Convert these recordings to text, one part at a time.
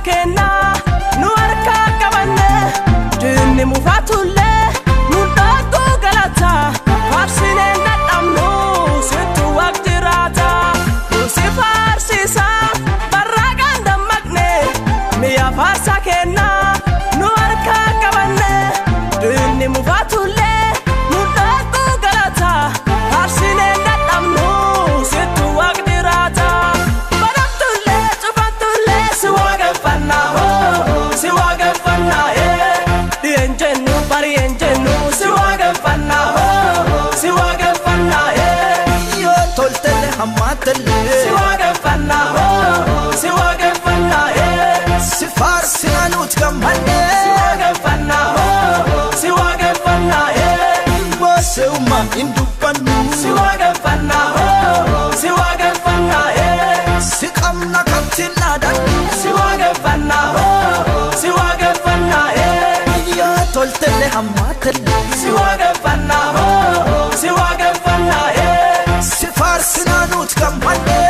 kenna nu harka qabanne dinni mufatulle nu dhaqu galata farsine dadhamnu situ waqtirata nu si farsisa barraqan dammaqne miya farsa kenna nu harka qabanne dinni mufatulle nu dhaqu galata farsine dadhamnu situ waqtirata baratulle tufatulle si waqfanna si waqfanna enjennu bari enjennu si waqfanna yo toltele hamatelle si waqfanna si farsina nut gamane si waqfanna wasuma indupanu si waqfanna si kamna kaptina dan si waqfanna yo toltele hamatelle si waqfanna si farsina nut gamane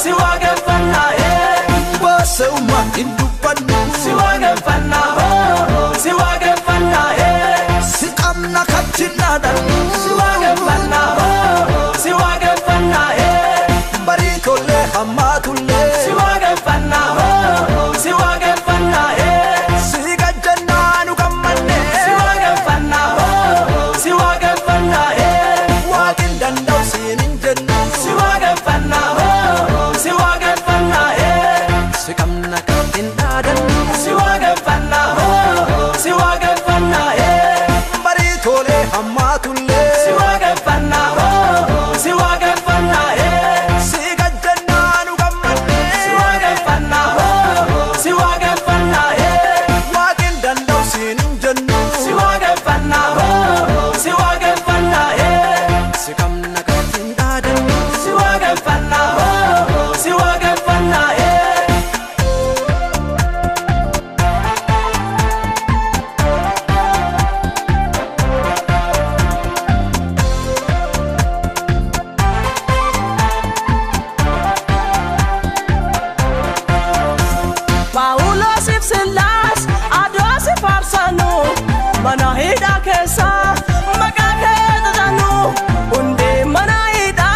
si waqfanna wasuma indupanu si waqfanna si kamna kaptina dan si waqfanna baritolle hamatulle si waqfanna si gajjanna nu gammanne si waqfanna waqin dandau sinin jennu si waqfanna si kamna kaptina dan si waqfanna baritolle hamatulle si waqfanna si gajjanna nu gammanne si waqfanna waqin dandau sinin jennu si waqfanna si kamna kaptina dan si waqfanna Paulos Silas ados farsanu manahida kesa magake danu unde manahida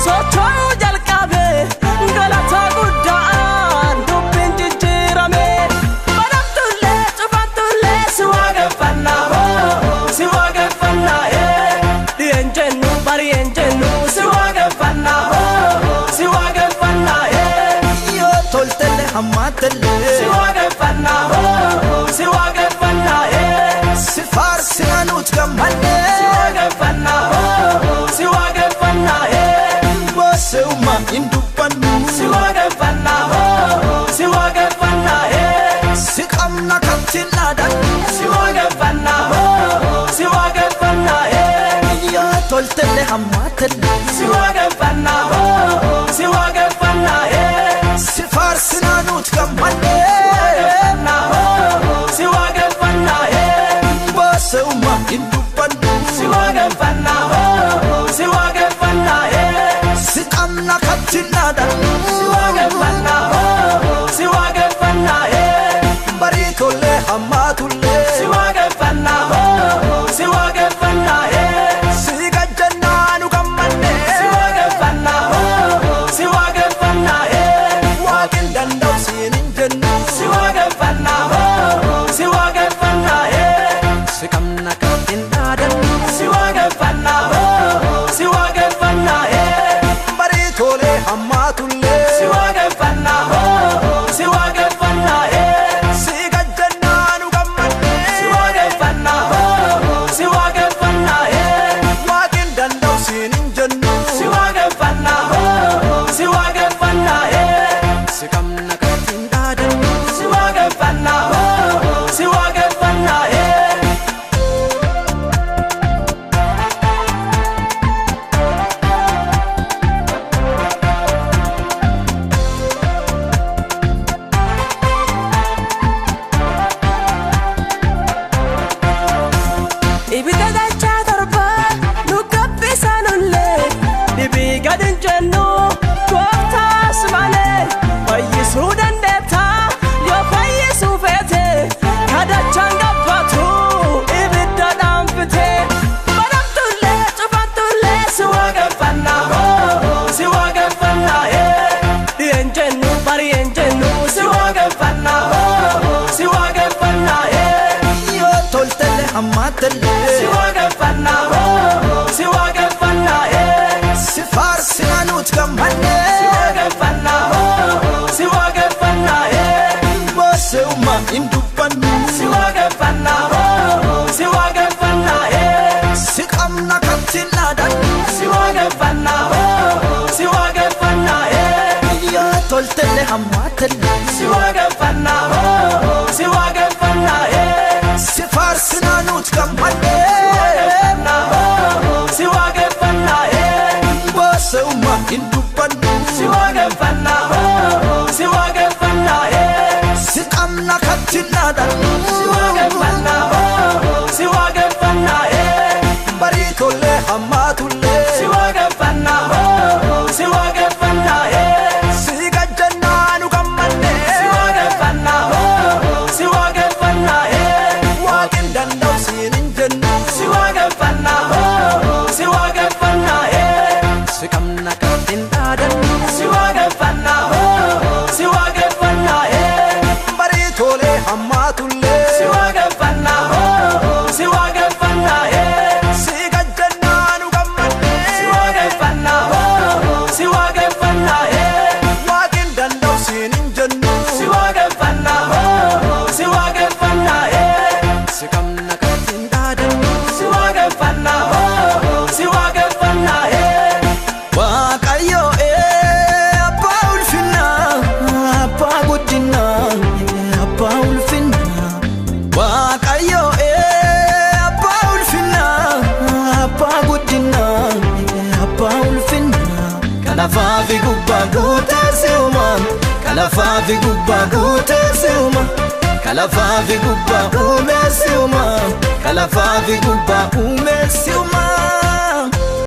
socho jalkabe galata gudan dubin jijirame baratulle tufatulle si waqfanna enjennu bari enjennu si waqfanna yo toltele hamatelle si waqfanna si farsina nut gamane si waqfanna wasuma indupanu si waqfanna si kamna kaptina dan si waqfanna yo toltele hamatelle si waqfanna si farsina nut gamane si waqfanna wasuma indupanu si waqfanna si kamna kaptina dan si waqfanna baritolle hamatulle si waqfanna si gajjanna nu gammanne si waqfanna waqin dandau sinin jennu si waqfanna si kamna kaptina dan si waqfanna baritolle hamatulle si waqfanna kadachaan gabbatu ibidda dhaanfite baramtullee cufantullee si waaqeffannaa si waaqeffannaa dhiyen jennu bariyen jennu si waaqeffannaa si waaqeffannaa yoo toltelle hammaatelle si waaqeffannaa si waaqeffannaa si faarsina nuti gammanne si waaqeffannaa si waaqeffannaa boosewuma hin dubbannu si waaqeffannaa si waaqeffannaa si qabna kattiin dhaadannu si waaqeffannaa si waaqeffannaa yoo toltelle hammaatelle si waaqeffannaa si waaqeffannaa si faarsina nuti gammanne si waaqeffannaa boosewuma hin dubbannu si waaqeffannaa si waaqeffannaa si qabna kattiin dhaadannu si waaqeffannaa si waaqeffannaa barii tollee hammaatullee si waaqeffannaa si waaqeffannaa si gajjannaa nu gammanne si waaqeffannaa si waaqeffannaa waaqin danda'u siin hin jennu si waaqeffannaa si waaqeffannaa si qabna kattiin dhaadannu si waaqeffannaa si waaqeffannaa barii tollee hammaatullee si waaqeffannaa si waaqeffannaa si gajjannaa nu gammanne si waaqeffannaa si waaqeffannaa waaqin danda'u siin hin jennu si waaqeffannaa si waaqeffannaa si qabna kattiin dhaadannu si waaqeffannaa si waaqeffannaa waaqayyo abbaa ulfinaa abbaa guddinaa abbaa ulfinaa waaqayyo abbaa ulfinaa abbaa guddinaa abbaa ulfinaa kalafaa fi gubbaa guutee si'uma kalafaa fi gubbaa guutee si'uma kalafaa fi gubbaa uumee si'uma kalafaa fi gubbaa uumee